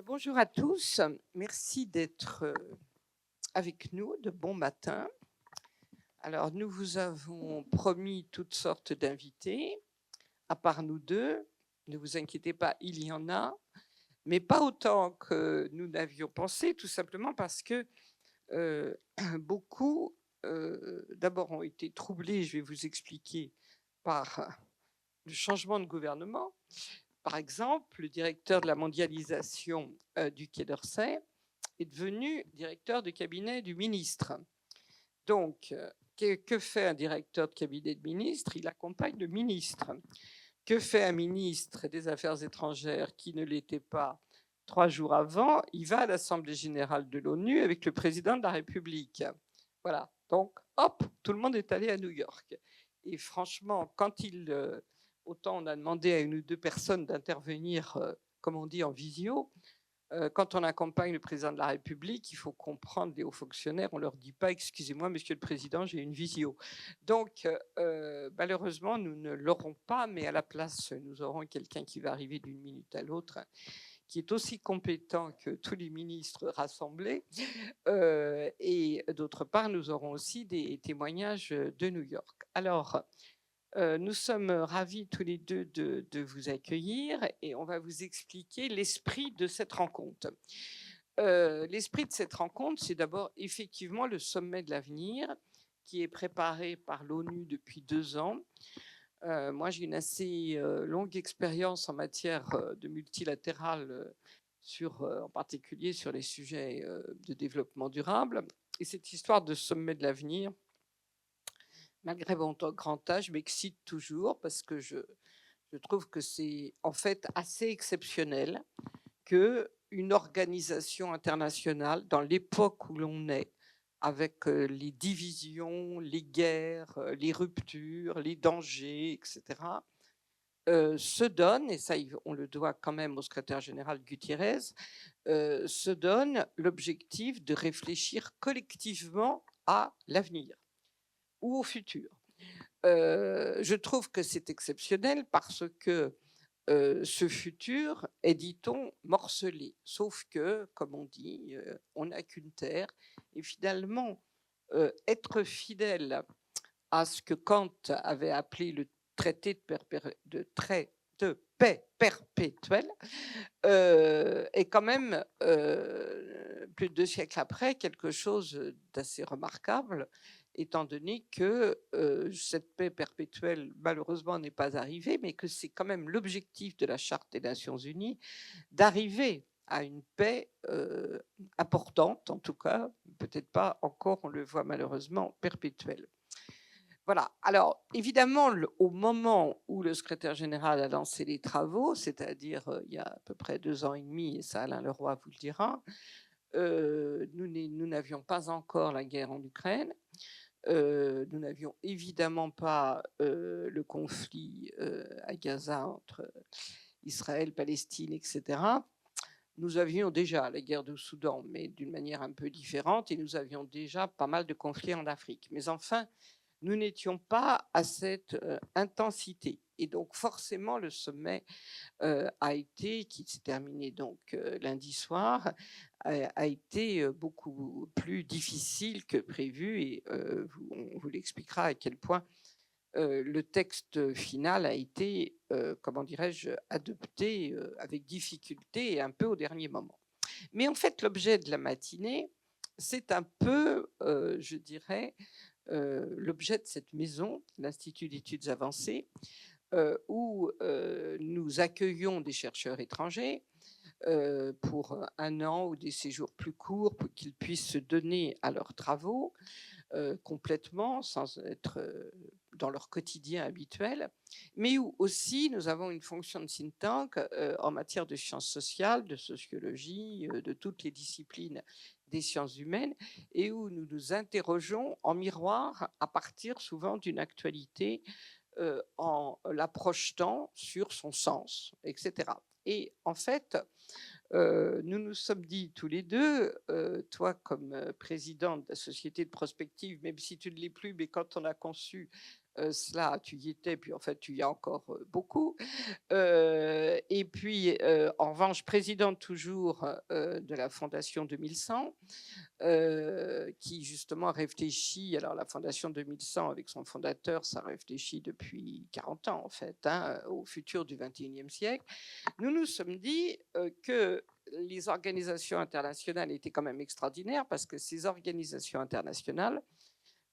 Bonjour à tous, merci d'être avec nous de bon matin. Alors, nous vous avons promis toutes sortes d'invités, à part nous deux. Ne vous inquiétez pas, il y en a, mais pas autant que nous n'avions pensé, tout simplement parce que euh, beaucoup, d'abord, ont été troublés, je vais vous expliquer, par le changement de gouvernement. Par exemple, le directeur de la mondialisation du Quai d'Orsay est devenu directeur de cabinet du ministre. Donc, que fait un directeur de cabinet de ministre? Il accompagne le ministre. Que fait un ministre des Affaires étrangères qui ne l'était pas 3 jours avant? Il va à l'Assemblée générale de l'ONU avec le président de la République. Voilà. Donc, hop, tout le monde est allé à New York. Et franchement, autant on a demandé à une ou deux personnes d'intervenir, comme on dit, en visio, quand on accompagne le président de la République, il faut comprendre les hauts fonctionnaires. On ne leur dit pas, excusez-moi, monsieur le président, j'ai une visio. Donc, malheureusement, nous ne l'aurons pas, mais à la place, nous aurons quelqu'un qui va arriver d'une minute à l'autre, qui est aussi compétent que tous les ministres rassemblés. Et d'autre part, nous aurons aussi des témoignages de New York. Alors, nous sommes ravis tous les deux de vous accueillir et on va vous expliquer l'esprit de cette rencontre. L'esprit de cette rencontre, c'est d'abord effectivement le sommet de l'avenir qui est préparé par l'ONU depuis 2 ans. Moi, j'ai une assez longue expérience en matière de multilatéral, en particulier sur les sujets de développement durable. Et cette histoire de sommet de l'avenir, malgré mon grand âge, m'excite toujours parce que je trouve que c'est en fait assez exceptionnel que une organisation internationale, dans l'époque où l'on est, avec les divisions, les guerres, les ruptures, les dangers, etc., se donne, et ça on le doit quand même au secrétaire général Gutiérrez, se donne l'objectif de réfléchir collectivement à l'avenir ou au futur. Je trouve que c'est exceptionnel parce que ce futur est, dit-on, morcelé. Sauf que, comme on dit, on n'a qu'une terre. Et finalement, être fidèle à ce que Kant avait appelé le traité de paix perpétuelle est quand même, plus de 2 siècles après, quelque chose d'assez remarquable, étant donné que cette paix perpétuelle, malheureusement, n'est pas arrivée, mais que c'est quand même l'objectif de la Charte des Nations Unies d'arriver à une paix importante, en tout cas, peut-être pas encore, on le voit malheureusement, perpétuelle. Voilà. Alors, évidemment, au moment où le secrétaire général a lancé les travaux, c'est-à-dire il y a à peu près 2 ans et demi, et ça Alain Leroy vous le dira, nous n'avions pas encore la guerre en Ukraine, nous n'avions évidemment pas le conflit à Gaza entre Israël, Palestine, etc. Nous avions déjà la guerre du Soudan, mais d'une manière un peu différente, et nous avions déjà pas mal de conflits en Afrique. Mais enfin, nous n'étions pas à cette intensité. Et donc forcément, le sommet qui s'est terminé donc lundi soir, a été beaucoup plus difficile que prévu. Et on vous l'expliquera à quel point le texte final a été, comment dirais-je, adopté avec difficulté et un peu au dernier moment. Mais en fait, l'objet de la matinée, c'est un peu, je dirais, l'objet de cette maison, l'Institut d'études avancées, où nous accueillons des chercheurs étrangers pour un an ou des séjours plus courts pour qu'ils puissent se donner à leurs travaux complètement, sans être dans leur quotidien habituel, mais où aussi nous avons une fonction de think tank en matière de sciences sociales, de sociologie, de toutes les disciplines des sciences humaines, et où nous nous interrogeons en miroir à partir souvent d'une actualité en la projetant sur son sens, etc. Et en fait, nous nous sommes dit tous les deux, toi comme présidente de la société de prospective, même si tu ne l'es plus, mais quand on a conçu cela, tu y étais, puis en fait, tu y es encore beaucoup. Et puis, en revanche, présidente toujours de la Fondation 2100, qui justement réfléchit. Alors, la Fondation 2100, avec son fondateur, ça réfléchit depuis 40 ans, en fait, hein, au futur du 21e siècle. Nous nous sommes dit que les organisations internationales étaient quand même extraordinaires parce que ces organisations internationales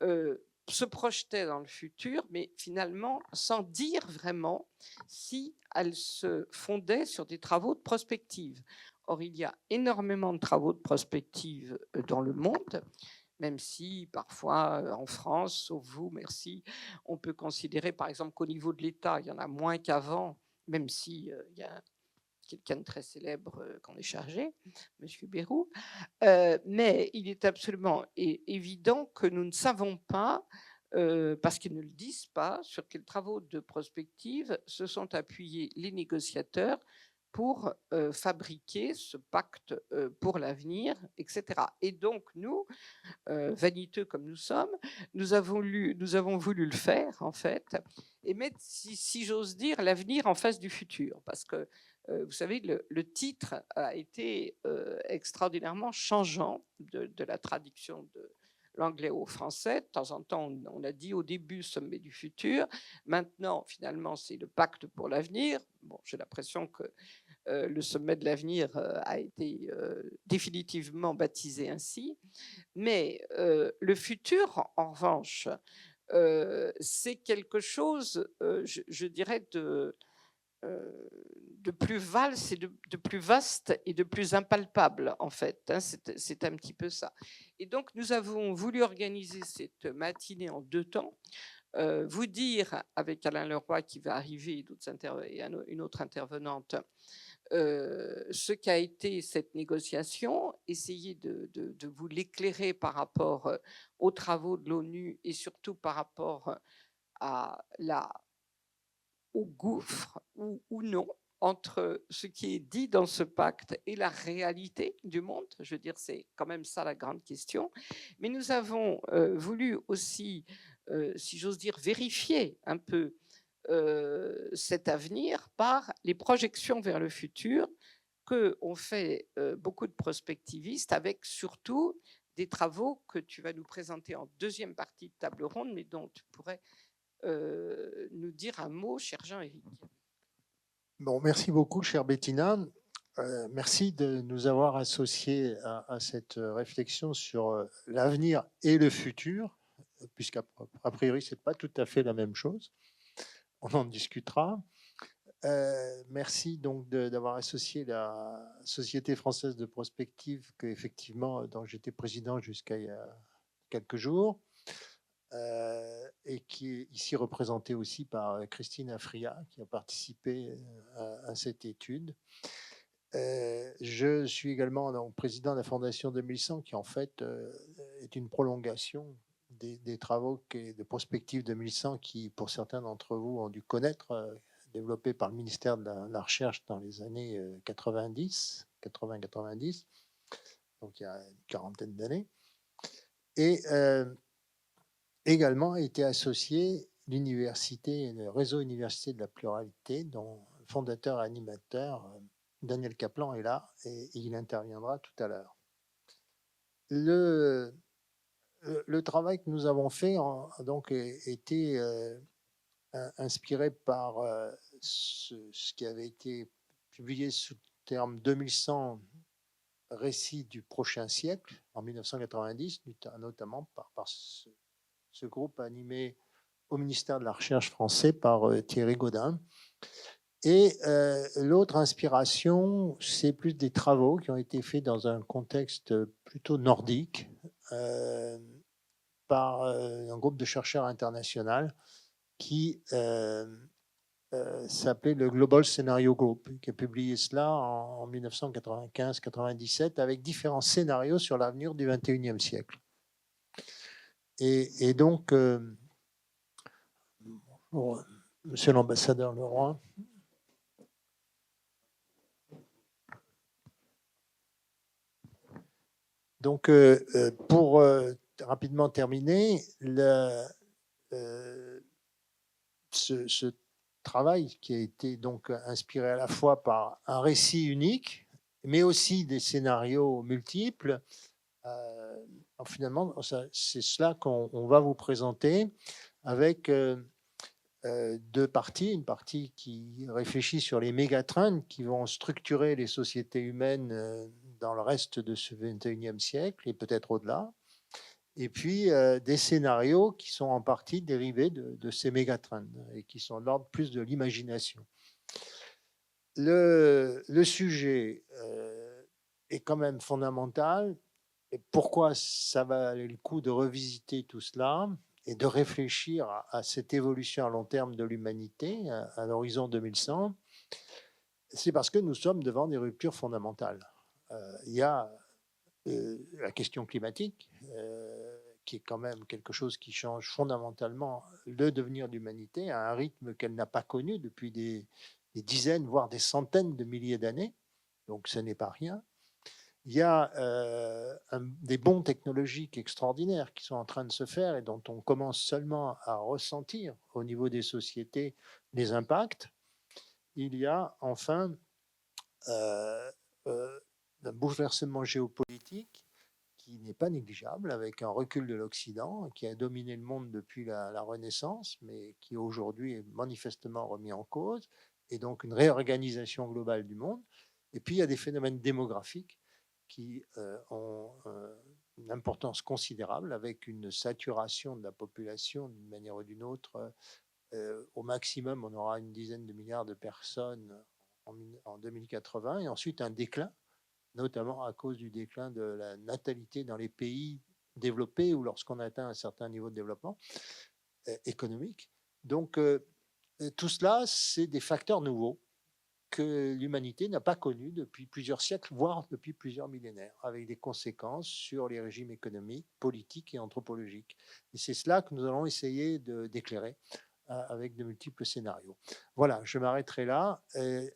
se projetaient dans le futur, mais finalement sans dire vraiment si elles se fondaient sur des travaux de prospective. Or, il y a énormément de travaux de prospective dans le monde, même si parfois en France, sauf vous, merci, on peut considérer par exemple qu'au niveau de l'État, il y en a moins qu'avant, même si il y a quelqu'un de très célèbre qu'on est chargé, M. Bérou. Mais il est absolument évident que nous ne savons pas, parce qu'ils ne le disent pas, sur quels travaux de prospective se sont appuyés les négociateurs pour fabriquer ce pacte pour l'avenir, etc. Et donc nous, vaniteux comme nous sommes, nous avons voulu le faire en fait, et mettre, si j'ose dire, l'avenir en face du futur, parce que vous savez, le titre a été extraordinairement changeant de la traduction de l'anglais au français. De temps en temps, on a dit au début sommet du futur. Maintenant, finalement, c'est le pacte pour l'avenir. Bon, j'ai l'impression que le sommet de l'avenir a été définitivement baptisé ainsi. Mais le futur, en revanche, c'est quelque chose, je dirais, de plus valse et de plus vaste et de plus impalpable, en fait. Hein, c'est un petit peu ça. Et donc, nous avons voulu organiser cette matinée en 2 temps. Vous dire, avec Alain Leroy qui va arriver et une autre intervenante, ce qu'a été cette négociation, essayer de vous l'éclairer par rapport aux travaux de l'ONU et surtout par rapport au gouffre ou non entre ce qui est dit dans ce pacte et la réalité du monde. Je veux dire, c'est quand même ça la grande question. Mais nous avons voulu aussi, si j'ose dire, vérifier un peu cet avenir par les projections vers le futur qu'ont fait beaucoup de prospectivistes, avec surtout des travaux que tu vas nous présenter en deuxième partie de table ronde, mais dont tu pourrais nous dire un mot, cher Jean-Éric. Bon, merci beaucoup, chère Bettina. Merci de nous avoir associés à cette réflexion sur l'avenir et le futur, puisqu'à priori, ce n'est pas tout à fait la même chose. On en discutera. Merci donc d'avoir associé la Société française de prospective, dont j'étais président jusqu'à il y a quelques jours, et qui est ici représentée aussi par Christine Afria, qui a participé à cette étude. Je suis également donc, président de la Fondation 2100, qui en fait est une prolongation des travaux de prospective 2100 qui, pour certains d'entre vous, ont dû connaître, développés par le ministère de la Recherche dans les années 80-90, donc il y a une quarantaine d'années. Et également a été associé l'université, le réseau Université de la Pluralité, dont le fondateur et animateur Daniel Kaplan est là et il interviendra tout à l'heure. Le travail que nous avons fait a donc été inspiré par ce qui avait été publié sous le terme 2100 récits du prochain siècle en 1990, notamment par ce groupe animé au ministère de la Recherche français par Thierry Gaudin. Et l'autre inspiration, c'est plus des travaux qui ont été faits dans un contexte plutôt nordique par un groupe de chercheurs international qui s'appelait le Global Scenario Group, qui a publié cela en 1995-97 avec différents scénarios sur l'avenir du 21e siècle. Et donc, Monsieur l'ambassadeur Leroy. Donc, pour rapidement terminer, ce travail qui a été donc inspiré à la fois par un récit unique, mais aussi des scénarios multiples. Finalement, c'est cela qu'on va vous présenter avec deux parties. Une partie qui réfléchit sur les mégatrends qui vont structurer les sociétés humaines dans le reste de ce 21e siècle et peut-être au-delà. Et puis des scénarios qui sont en partie dérivés de ces mégatrends et qui sont de l'ordre plus de l'imagination. Le sujet est quand même fondamental. Et pourquoi ça valait le coup de revisiter tout cela et de réfléchir à cette évolution à long terme de l'humanité à l'horizon 2100? C'est parce que nous sommes devant des ruptures fondamentales. Il y a la question climatique, qui est quand même quelque chose qui change fondamentalement le devenir de l'humanité à un rythme qu'elle n'a pas connu depuis des dizaines, voire des centaines de milliers d'années. Donc ce n'est pas rien. Il y a des bons technologiques extraordinaires qui sont en train de se faire et dont on commence seulement à ressentir au niveau des sociétés les impacts. Il y a enfin un bouleversement géopolitique qui n'est pas négligeable, avec un recul de l'Occident, qui a dominé le monde depuis la Renaissance, mais qui aujourd'hui est manifestement remis en cause, et donc une réorganisation globale du monde. Et puis il y a des phénomènes démographiques qui ont une importance considérable, avec une saturation de la population d'une manière ou d'une autre. Au maximum, on aura une dizaine de milliards de personnes en 2080, et ensuite un déclin, notamment à cause du déclin de la natalité dans les pays développés ou lorsqu'on atteint un certain niveau de développement économique. Donc, tout cela, c'est des facteurs nouveaux que l'humanité n'a pas connus depuis plusieurs siècles, voire depuis plusieurs millénaires, avec des conséquences sur les régimes économiques, politiques et anthropologiques. Et c'est cela que nous allons essayer d'éclairer avec de multiples scénarios. Voilà, je m'arrêterai là.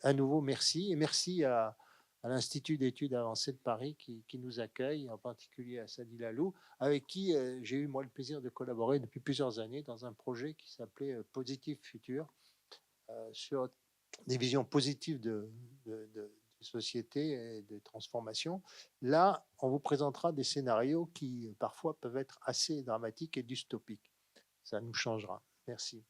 À nouveau, merci. Et merci à l'Institut d'études avancées de Paris qui nous accueille, en particulier à Sadi Lalou, avec qui j'ai eu moi le plaisir de collaborer depuis plusieurs années dans un projet qui s'appelait Positive Future, sur des visions positives de société et de transformation. Là, on vous présentera des scénarios qui parfois peuvent être assez dramatiques et dystopiques. Ça nous changera. Merci.